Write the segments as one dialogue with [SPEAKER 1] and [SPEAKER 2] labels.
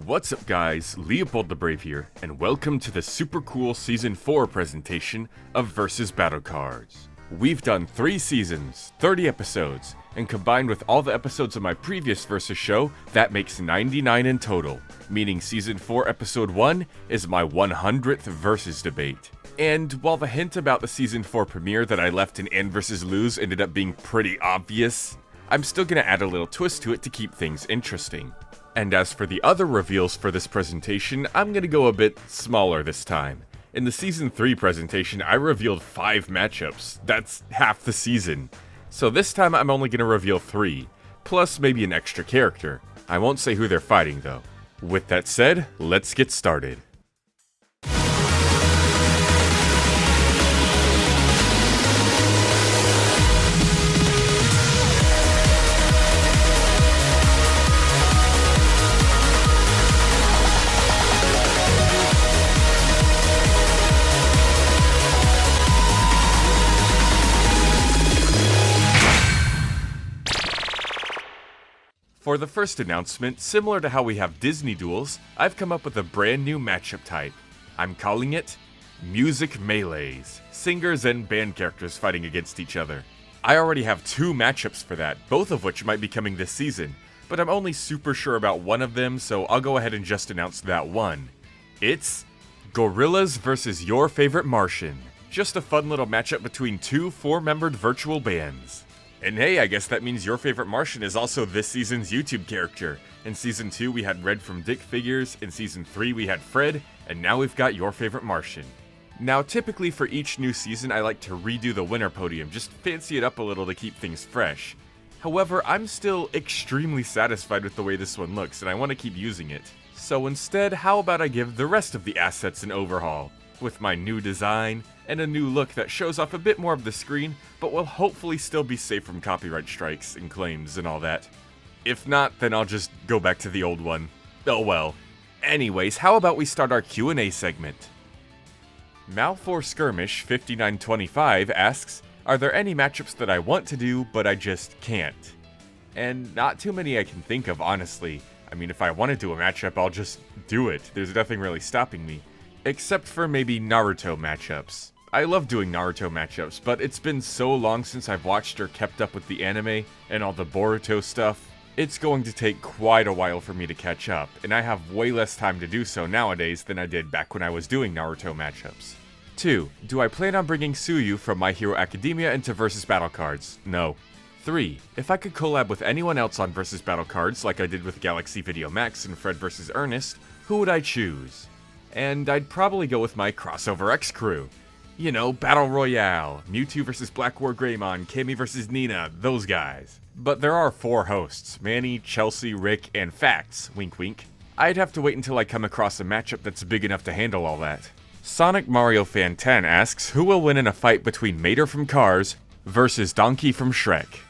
[SPEAKER 1] What's up guys, LeopoldTheBrave here, and welcome to the super cool Season 4 presentation of Versus Battle Cards. We've done 3 seasons, 30 episodes, and combined with all the episodes of my previous Versus show, that makes 99 in total, meaning Season 4 Episode 1 is my 100th Versus debate. And while the hint about the Season 4 premiere that I left in And vs. Lose ended up being pretty obvious, I'm still gonna add a little twist to it to keep things interesting. And as for the other reveals for this presentation, I'm gonna go a bit smaller this time. In the Season 3 presentation, I revealed 5 matchups. That's half the season. So this time I'm only gonna reveal 3, plus maybe an extra character. I won't say who they're fighting though. With that said, let's get started. For the first announcement, similar to how we have Disney duels, I've come up with a brand new matchup type. I'm calling it Music Melees, singers and band characters fighting against each other. I already have 2 matchups for that, both of which might be coming this season, but I'm only super sure about one of them, so I'll go ahead and just announce that one. It's Gorillaz vs. Your Favorite Martian. Just a fun little matchup between 2 4-membered virtual bands. And hey, I guess that means Your Favorite Martian is also this season's YouTube character. In Season 2 we had Red from Dick Figures, in Season 3 we had Fred, and now we've got Your Favorite Martian. Now typically for each new season I like to redo the winner podium, just fancy it up a little to keep things fresh. However, I'm still extremely satisfied with the way this one looks, and I want to keep using it. So instead, how about I give the rest of the assets an overhaul, with my new design, and a new look that shows off a bit more of the screen, but will hopefully still be safe from copyright strikes and claims and all that. If not, then I'll just go back to the old one. Oh well. Anyways, how about we start our Q&A segment? Mal4 Skirmish 5925 asks, are there any matchups that I want to do, but I just can't? And not too many I can think of, honestly. I mean, if I want to do a matchup, I'll just do it. There's nothing really stopping me. Except for maybe Naruto matchups. I love doing Naruto matchups, but it's been so long since I've watched or kept up with the anime and all the Boruto stuff, it's going to take quite a while for me to catch up, and I have way less time to do so nowadays than I did back when I was doing Naruto matchups. 2. Do I plan on bringing Tsuyu from My Hero Academia into Versus Battle Cards? No. 3. If I could collab with anyone else on Versus Battle Cards, like I did with Galaxy Video Max and Fred vs. Ernest, who would I choose? And I'd probably go with my Crossover X crew. You know, Battle Royale, Mewtwo vs. Black War Greymon, Cammy vs. Nina, those guys. But there are 4 hosts, Manny, Chelsea, Rick, and Facts, wink wink. I'd have to wait until I come across a matchup that's big enough to handle all that. Sonic Mario Fan 10 asks, who will win in a fight between Mater from Cars versus Donkey from Shrek?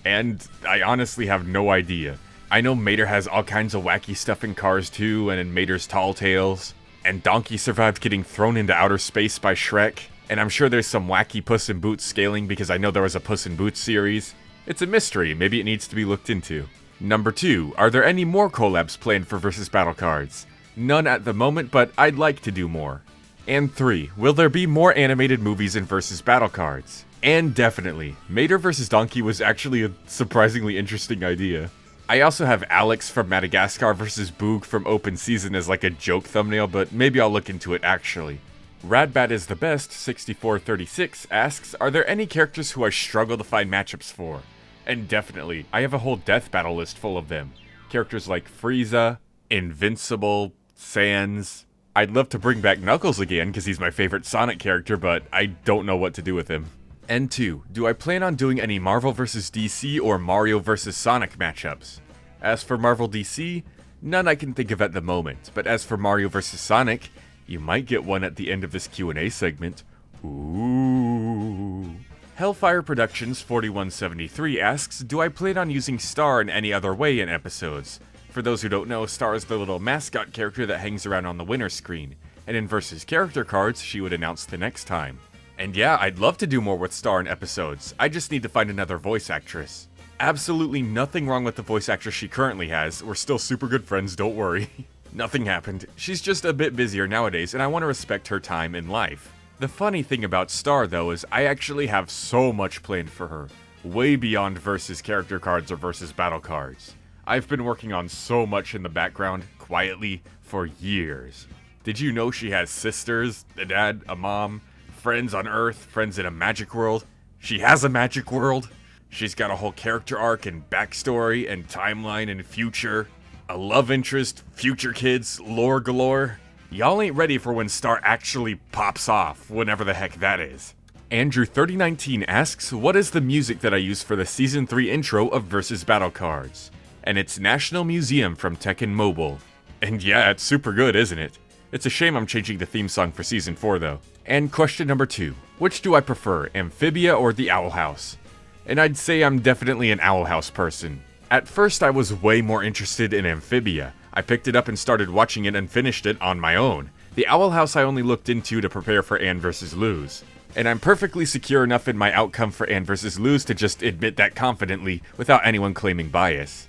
[SPEAKER 1] And I honestly have no idea. I know Mater has all kinds of wacky stuff in Cars 2 and in Mater's Tall Tales. And Donkey survived getting thrown into outer space by Shrek, and I'm sure there's some wacky Puss in Boots scaling because I know there was a Puss in Boots series. It's a mystery, maybe it needs to be looked into. Number 2, are there any more collabs planned for Versus Battle Cards? None at the moment, but I'd like to do more. And 3, will there be more animated movies in Versus Battle Cards? And definitely, Mater vs. Donkey was actually a surprisingly interesting idea. I also have Alex from Madagascar vs. Boog from Open Season as like a joke thumbnail, but maybe I'll look into it actually. Radbat is the best 6436 asks, are there any characters who I struggle to find matchups for? And definitely, I have a whole death battle list full of them. Characters like Frieza, Invincible, Sans. I'd love to bring back Knuckles again because he's my favorite Sonic character, but I don't know what to do with him. And 2, do I plan on doing any Marvel vs. DC or Mario vs. Sonic matchups? As for Marvel DC, none I can think of at the moment, but as for Mario vs. Sonic, you might get one at the end of this Q&A segment. Ooh. Hellfire Productions 4173 asks, do I plan on using Star in any other way in episodes? For those who don't know, Star is the little mascot character that hangs around on the winner screen, and in Versus Character Cards, she would announce the next time. And yeah, I'd love to do more with Star in episodes, I just need to find another voice actress. Absolutely nothing wrong with the voice actress she currently has, we're still super good friends, don't worry. Nothing happened. She's just a bit busier nowadays, and I want to respect her time in life. The funny thing about Star, though, is I actually have so much planned for her. Way beyond versus character cards or versus battle cards. I've been working on so much in the background, quietly, for years. Did you know she has sisters, a dad, a mom, friends on Earth, friends in a magic world? She has a magic world. She's got a whole character arc and backstory and timeline and future. A love interest, future kids, lore galore. Y'all ain't ready for when Star actually pops off, whenever the heck that is. Andrew3019 asks, what is the music that I use for the Season 3 intro of Versus Battle Cards? And it's National Museum from Tekken Mobile. And yeah, it's super good, isn't it? It's a shame I'm changing the theme song for Season 4 though. And question number 2, which do I prefer, Amphibia or the Owl House? And I'd say I'm definitely an Owl House person. At first I was way more interested in Amphibia. I picked it up and started watching it and finished it on my own. The Owl House I only looked into to prepare for Anne vs. Lose. And I'm perfectly secure enough in my outcome for Anne vs. Lose to just admit that confidently without anyone claiming bias.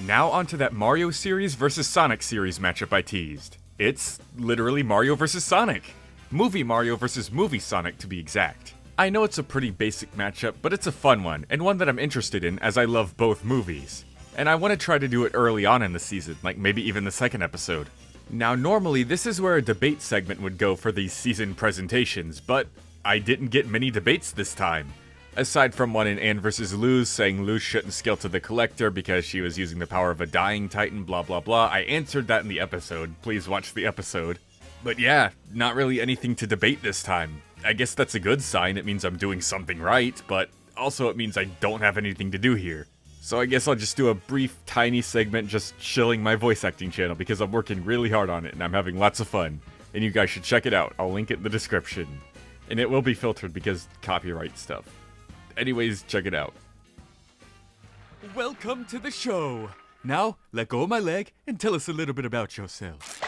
[SPEAKER 1] Now onto that Mario series vs. Sonic series matchup I teased. It's literally Mario vs. Sonic. Movie Mario vs. Movie Sonic to be exact. I know it's a pretty basic matchup, but it's a fun one, and one that I'm interested in as I love both movies. And I want to try to do it early on in the season, like maybe even the second episode. Now normally this is where a debate segment would go for these season presentations, but I didn't get many debates this time. Aside from one in Anne vs. Luz saying Luz shouldn't scale to the Collector because she was using the power of a dying titan, blah blah blah, I answered that in the episode, please watch the episode. But yeah, not really anything to debate this time. I guess that's a good sign, it means I'm doing something right, but also it means I don't have anything to do here. So I guess I'll just do a brief, tiny segment just chilling my voice acting channel because I'm working really hard on it and I'm having lots of fun. And you guys should check it out, I'll link it in the description. And it will be filtered because copyright stuff. Anyways, check it out. Welcome to the show! Now, let go of my leg and tell us a little bit about yourself.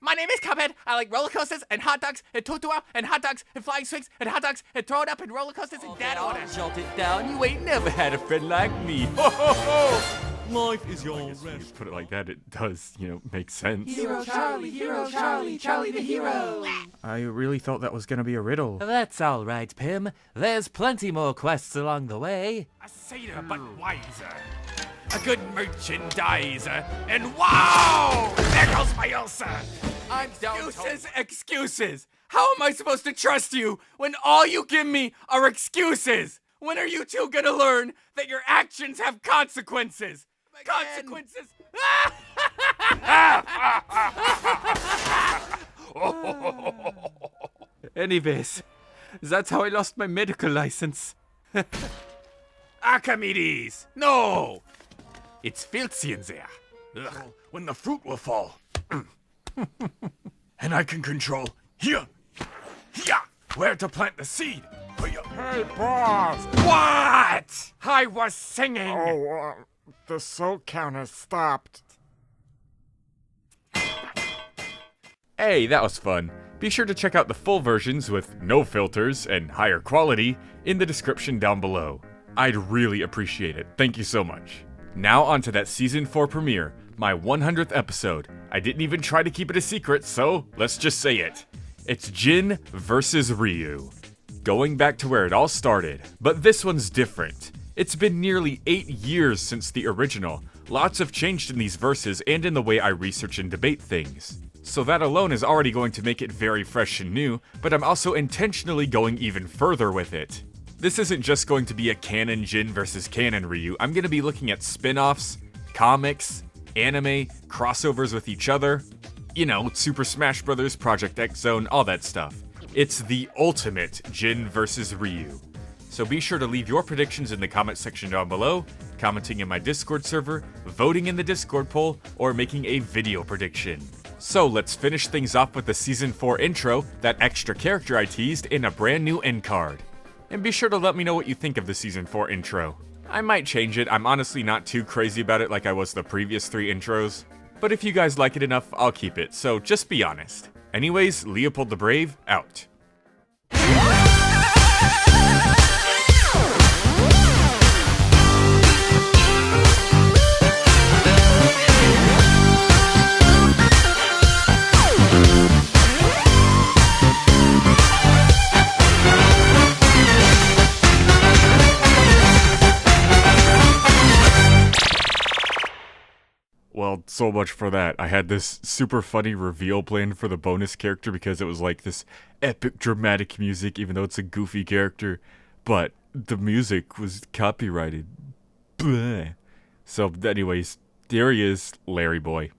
[SPEAKER 2] My name is Cuphead. I like roller coasters and hot dogs and tutua and hot dogs and flying swings and hot dogs and throw it up in roller coasters in that order.
[SPEAKER 3] Jolt it down. You ain't never had a friend like me. Ho ho ho! Life is your
[SPEAKER 1] When you put it like that, it does, make sense.
[SPEAKER 2] Hero Charlie, Charlie the hero.
[SPEAKER 4] I really thought that was gonna be a riddle.
[SPEAKER 3] That's all right, Pim. There's plenty more quests along the way.
[SPEAKER 2] A satyr but wiser. A good merchandiser. And wow! There goes my ulcer. Excuses! How am I supposed to trust you when all you give me are excuses? When are you two gonna learn that your actions have consequences? Consequences!
[SPEAKER 4] Anyways, that's how I lost my medical license.
[SPEAKER 2] Archimedes! No! It's filthy in there.
[SPEAKER 1] Ugh, when the fruit will fall. And I can control here, where to plant the seed.
[SPEAKER 5] Hey, boss!
[SPEAKER 2] What? I was singing!
[SPEAKER 5] The soul counter stopped.
[SPEAKER 1] Hey, that was fun. Be sure to check out the full versions with no filters and higher quality in the description down below. I'd really appreciate it. Thank you so much. Now onto that Season 4 premiere, my 100th episode. I didn't even try to keep it a secret, so let's just say it. It's Jin versus Ryu. Going back to where it all started, but this one's different. It's been nearly 8 years since the original. Lots have changed in these verses and in the way I research and debate things. So that alone is already going to make it very fresh and new, but I'm also intentionally going even further with it. This isn't just going to be a canon Jin versus canon Ryu, I'm going to be looking at spin-offs, comics, anime, crossovers with each other, Super Smash Bros., Project X Zone, all that stuff. It's the ultimate Jin versus Ryu. So be sure to leave your predictions in the comment section down below, commenting in my Discord server, voting in the Discord poll, or making a video prediction. So let's finish things off with the Season 4 intro, that extra character I teased, and a brand new end card. And be sure to let me know what you think of the Season 4 intro. I might change it, I'm honestly not too crazy about it like I was the previous 3 intros. But if you guys like it enough, I'll keep it, so just be honest. Anyways, Leopold the Brave, out. Well, so much for that. I had this super funny reveal planned for the bonus character because it was like this epic dramatic music, even though it's a goofy character. But the music was copyrighted. Bleh. So, anyways, there he is, Larry Boy.